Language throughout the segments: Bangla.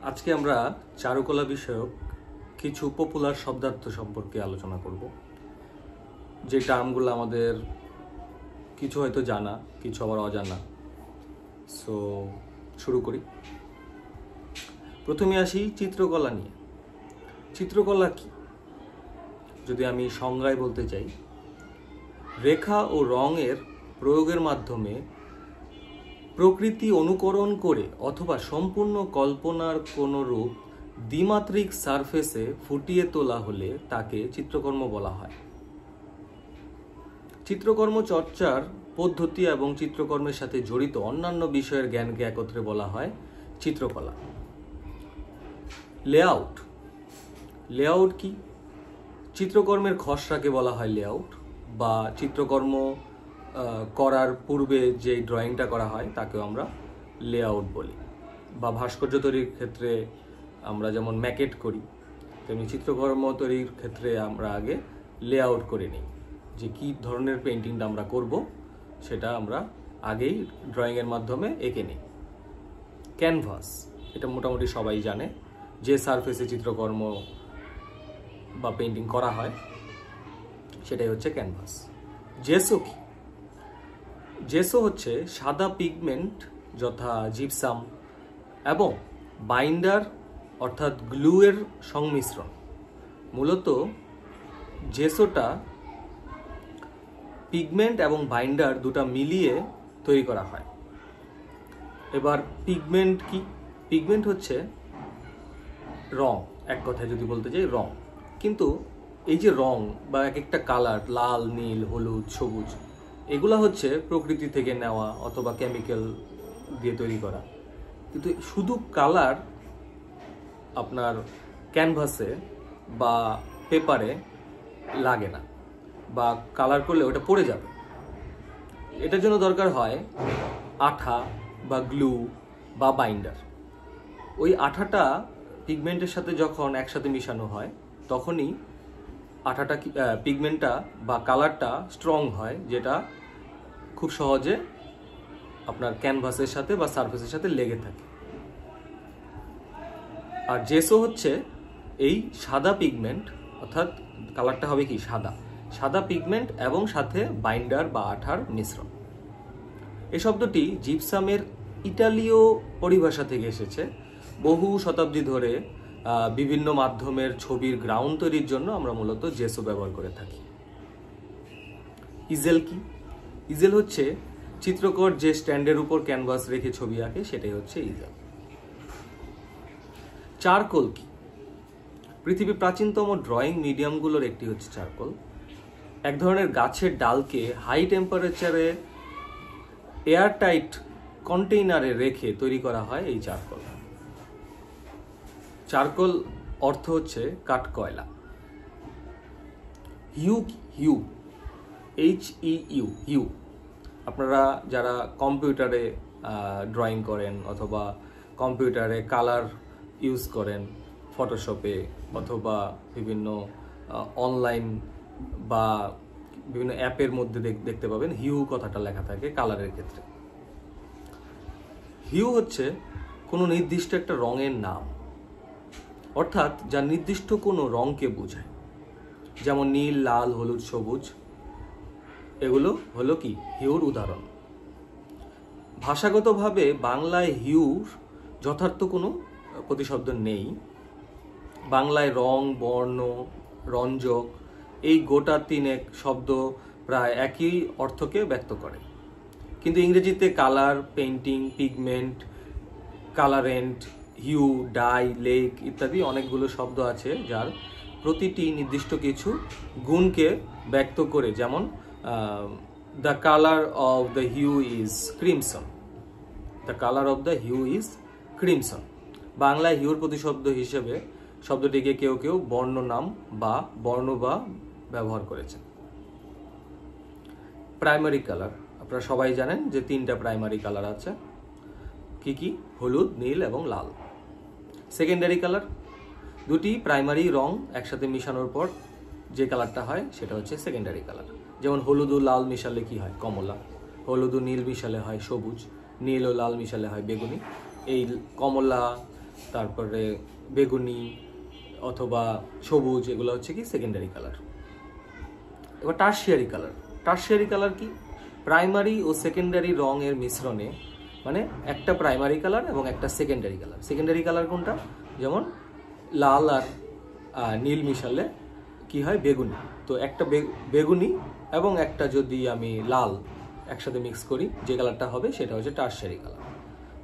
আজকে আমরা চারুকলা বিষয়ক কিছু পপুলার শব্দার্থ সম্পর্কে আলোচনা করব, যে টার্মগুলো আমাদের কিছু হয়তো জানা, কিছু আবার অজানা। সো শুরু করি। প্রথমে আসি চিত্রকলা নিয়ে। চিত্রকলা কি? যদি আমি সংজ্ঞায় বলতে চাই, রেখা ও রঙের প্রয়োগের মাধ্যমে প্রকৃতি অনুকরণ করে অথবা সম্পূর্ণ কল্পনার কোনো রূপ দ্বিমাত্রিক সারফেসে ফুটিয়ে তোলা হলে তাকে চিত্রকর্ম বলা হয়। চিত্রকর্ম চর্চার পদ্ধতি এবং চিত্রকর্মের সাথে জড়িত অন্যান্য বিষয়ের জ্ঞানকে একত্রে বলা হয় চিত্রকলা। লেআউট। লেআউট কি? চিত্রকর্মের খসড়াকে বলা হয় লেআউট, বা চিত্রকর্ম করার পূর্বে যে ড্রয়িংটা করা হয় তাকেও আমরা লেআউট বলি। বা ভাস্কর্য তৈরির ক্ষেত্রে আমরা যেমন ম্যাকেট করি, তেমনি চিত্রকর্ম তৈরির ক্ষেত্রে আমরা আগে লেআউট করে নিই, যে কী ধরনের পেন্টিংটা আমরা করব সেটা আমরা আগেই ড্রয়িংয়ের মাধ্যমে এঁকে নিই। ক্যানভাস, এটা মোটামুটি সবাই জানে, যে সারফেসে চিত্রকর্ম বা পেন্টিং করা হয় সেটাই হচ্ছে ক্যানভাস। জেসো কি? জেসো হচ্ছে সাদা পিগমেন্ট যথা জিপসাম এবং বাইন্ডার অর্থাৎ গ্লুয়ের সংমিশ্রণ। মূলত জেসোটা পিগমেন্ট এবং বাইন্ডার দুটা মিলিয়ে তৈরি করা হয়। এবার পিগমেন্ট কি? পিগমেন্ট হচ্ছে রং, এক কথায় যদি বলতে চাই রং। কিন্তু এই যে রং বা এক একটা কালার, লাল, নীল, হলুদ, সবুজ, এগুলা হচ্ছে প্রকৃতি থেকে নেওয়া অথবা কেমিক্যাল দিয়ে তৈরি করা। কিন্তু শুধু কালার আপনার ক্যানভাসে বা পেপারে লাগে না, বা কালার করলে ওটা পড়ে যাবে। এটার জন্য দরকার হয় আঠা বা গ্লু বা বাইন্ডার। ওই আঠাটা পিগমেন্টের সাথে যখন একসাথে মিশানো হয় তখনই আঠাটা পিগমেন্টটা বা কালারটা স্ট্রং হয়, যেটা খুব সহজে আপনার ক্যানভাসের সাথে বা সারফেসের সাথে লেগে থাকে। আর জেসো হচ্ছে এই সাদা পিগমেন্ট, অর্থাৎ কালারটা হবে কি সাদা, সাদা পিগমেন্ট এবং সাথে বাইন্ডার বা আঠার মিশ্রণ। এই শব্দটি জিপসামের ইতালীয় পরিভাষা থেকে এসেছে। বহু শতাব্দী ধরে বিভিন্ন মাধ্যমের ছবির গ্রাউন্ড তৈরির জন্য আমরা মূলত জেসো ব্যবহার করে থাকি। ইজেল কি? ইজেল হচ্ছে চিত্রকর যে স্ট্যান্ডের উপর ক্যানভাস রেখে ছবি আঁকে, সেটাই হচ্ছে ইজেল। চারকোল কি? পৃথিবীর প্রাচীনতম ড্রয়িং মিডিয়ামগুলোর একটি হচ্ছে চারকোল। এক ধরনের গাছের ডালকে হাই টেম্পারেচারে এয়ারটাইট কন্টেইনারে রেখে তৈরি করা হয় এই চারকোল। চারকোল অর্থ হচ্ছে কাঠকয়লা। হিউ কি? Hue, HEU, hue. আপনারা যারা কম্পিউটারে ড্রয়িং করেন অথবা কম্পিউটারে কালার ইউজ করেন, ফটোশপে অথবা বিভিন্ন অনলাইন বা বিভিন্ন অ্যাপের মধ্যে দেখতে পাবেন হিউ কথাটা লেখা থাকে কালারের ক্ষেত্রে। হিউ হচ্ছে কোনো নির্দিষ্ট একটা রঙের নাম, অর্থাৎ যা নির্দিষ্ট কোনো রঙকে বোঝায়, যেমন নীল, লাল, হলুদ, সবুজ, এগুলো হলো কি হিউর উদাহরণ। ভাষাগতভাবে বাংলায় হিউর যথার্থ কোনো প্রতিশব্দ নেই। বাংলায় রং, বর্ণ, রঞ্জক এই গোটা তিনেক শব্দ প্রায় একই অর্থকে ব্যক্ত করে। কিন্তু ইংরেজিতে colour, painting, pigment, colourant, Hugh, die, lake ইত্যাদি অনেকগুলো শব্দ আছে যার প্রতিটি নির্দিষ্ট কিছু গুণকে ব্যক্ত করে। যেমন the colour of the hue is crimson, the colour of the hue is crimson. বাংলায় হিউর প্রতিশব্দ হিসেবে শব্দটিকে কেউ কেউ বর্ণ নাম বা বর্ণ বা ব্যবহার করেছেন। প্রাইমারি কালার, আপনারা সবাই জানেন যে তিনটা প্রাইমারি কালার আছে, কি কি? হলুদ, নীল এবং লাল। সেকেন্ডারি কালার, দুটি প্রাইমারি রং একসাথে মিশানোর পর যে কালারটা হয় সেটা হচ্ছে সেকেন্ডারি কালার। যেমন হলুদ ও লাল মিশালে কি হয়? কমলা। হলুদ ও নীল মিশালে হয় সবুজ। নীল ও লাল মিশালে হয় বেগুনি। এই কমলা, তারপরে বেগুনি অথবা সবুজ, এগুলো হচ্ছে কি সেকেন্ডারি কালার। এবার টারশিয়ারি কালার। টারশিয়ারি কালার কি? প্রাইমারি ও সেকেন্ডারি রঙের মিশ্রণে, মানে একটা প্রাইমারি কালার এবং একটা সেকেন্ডারি কালার। সেকেন্ডারি কালার কোনটা? যেমন লাল আর নীল মিশালে কি হয়? বেগুনি। তো একটা বেগুনি এবং একটা যদি আমি লাল একসাথে মিক্স করি, যে কালারটা হবে সেটা হচ্ছে টারশিয়ারি কালার।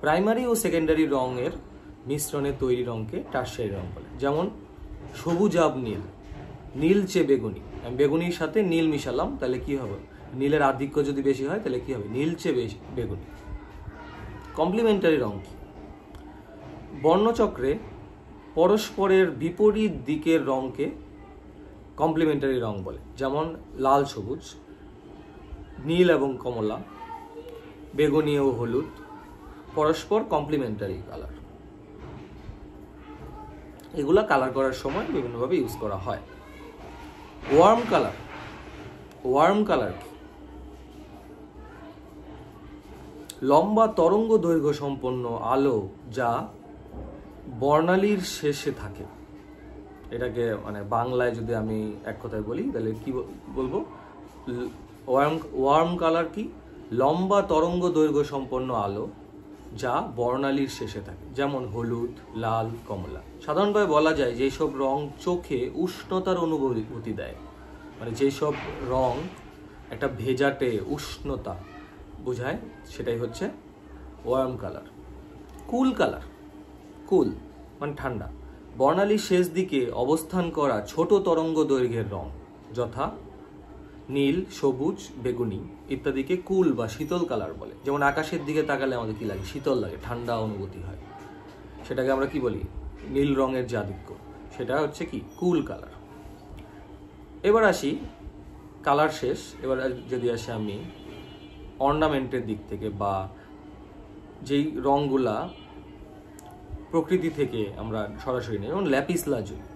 প্রাইমারি ও সেকেন্ডারি রঙের মিশ্রণে তৈরি রঙকে টারশিয়ারি রং বলে। যেমন সবুজাব নীল, নীলচে বেগুনি। আমি বেগুনির সাথে নীল মিশালাম, তাহলে কি হবে? নীলের আধিক্য যদি বেশি হয় তাহলে কি হবে? নীলচে বেগুনি। কমপ্লিমেন্টারি রং কি? বর্ণচক্রে পরস্পরের বিপরীত দিকের রঙকে কমপ্লিমেন্টারি রং বলে। যেমন লাল সবুজ, নীল এবং কমলা, বেগুনি ও হলুদ পরস্পর কমপ্লিমেন্টারি কালার। এগুলা কালার করার সময় বিভিন্নভাবে ইউজ করা হয়। Worm colour. ওয়ার্ম কালার কি? লম্বা তরঙ্গ দৈর্ঘ্য সম্পন্ন আলো যা বর্ণালীর শেষে থাকে। এটাকে মানে বাংলায় যদি আমি এক কথায় বলি তাহলে কি বলবো? ওয়ার্ম কালার কি? লম্বা তরঙ্গ দৈর্ঘ্য সম্পন্ন আলো যা বর্ণালীর শেষে থাকে। যেমন হলুদ, লাল, কমলা। সাধারণভাবে বলা যায় যেসব রং চোখে উষ্ণতার অনুভূতি দেয়, মানে যেসব রং একটা ভেজাটে উষ্ণতা বোঝায়, সেটাই হচ্ছে ওয়ার্ম কালার। কুল কালার। কুল মানে ঠান্ডা। বর্ণালীর শেষ দিকে অবস্থান করা ছোট তরঙ্গ দৈর্ঘ্যের রং যথা নীল, সবুজ, বেগুনি ইত্যাদিকে কুল বা শীতল কালার বলে। যেমন আকাশের দিকে তাকালে আমাদের কি লাগে? শীতল লাগে, ঠান্ডা অনুভূতি হয়। সেটাকে আমরা কি বলি? নীল রঙের যে আধিক্য, সেটা হচ্ছে কি? কুল কালার। এবার আসি, কালার শেষ। এবার যদি আসি আমি অর্নামেন্টের দিক থেকে, বা যেই রঙগুলা প্রকৃতি থেকে আমরা সরাসরি নেই, যেমন ল্যাপিস লাজুলি।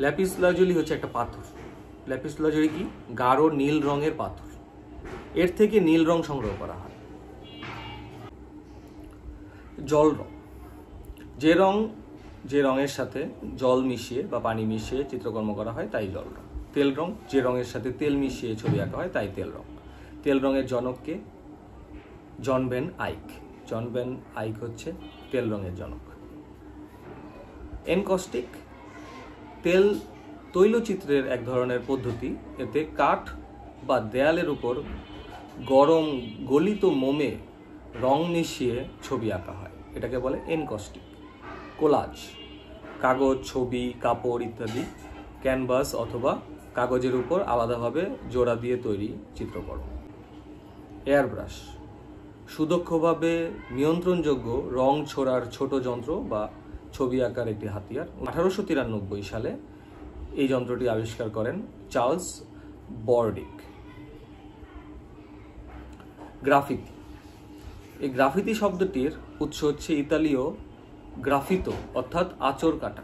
ল্যাপিস লাজুলি হচ্ছে একটা পাথর। ল্যাপিস লাজুলি কি? গাঢ় নীল রঙের পাথর। এর থেকে নীল রং সংগ্রহ করা হয়। জল রং। যে রঙের সাথে জল মিশিয়ে বা পানি মিশিয়ে চিত্রকর্ম করা হয় তাই জল রং। তেল রং। যে রঙের সাথে তেল মিশিয়ে ছবি আঁকা হয় তাই তেল রং। তেল রঙের জনককে? জন ভ্যান আইক। জন ভ্যান আইক হচ্ছে তেল রঙের জনক। এনকস্টিক তৈলচিত্রের এক ধরনের পদ্ধতি। এতে কাঠ বা দেয়ালের উপর গরম গলিত মোমে রং মিশিয়ে ছবি আঁকা হয়, এটাকে বলে এনকস্টিক। কোলাজ। কাগজ, ছবি, কাপড় ইত্যাদি ক্যানভাস অথবা কাগজের উপর আলাদাভাবে জোড়া দিয়ে তৈরি চিত্রকর্ম। এয়ারব্রাশ। সুদক্ষভাবে নিয়ন্ত্রণযোগ্য রং ছোড়ার ছোট যন্ত্র বা ছবি আঁকার একটি হাতিয়ার। 1893 সালে এই যন্ত্রটি আবিষ্কার করেন চার্লস বর্ডিক। গ্রাফিতি। এই গ্রাফিতি শব্দটির উৎস হচ্ছে ইতালীয় গ্রাফিতো, অর্থাৎ আঁচড় কাটা।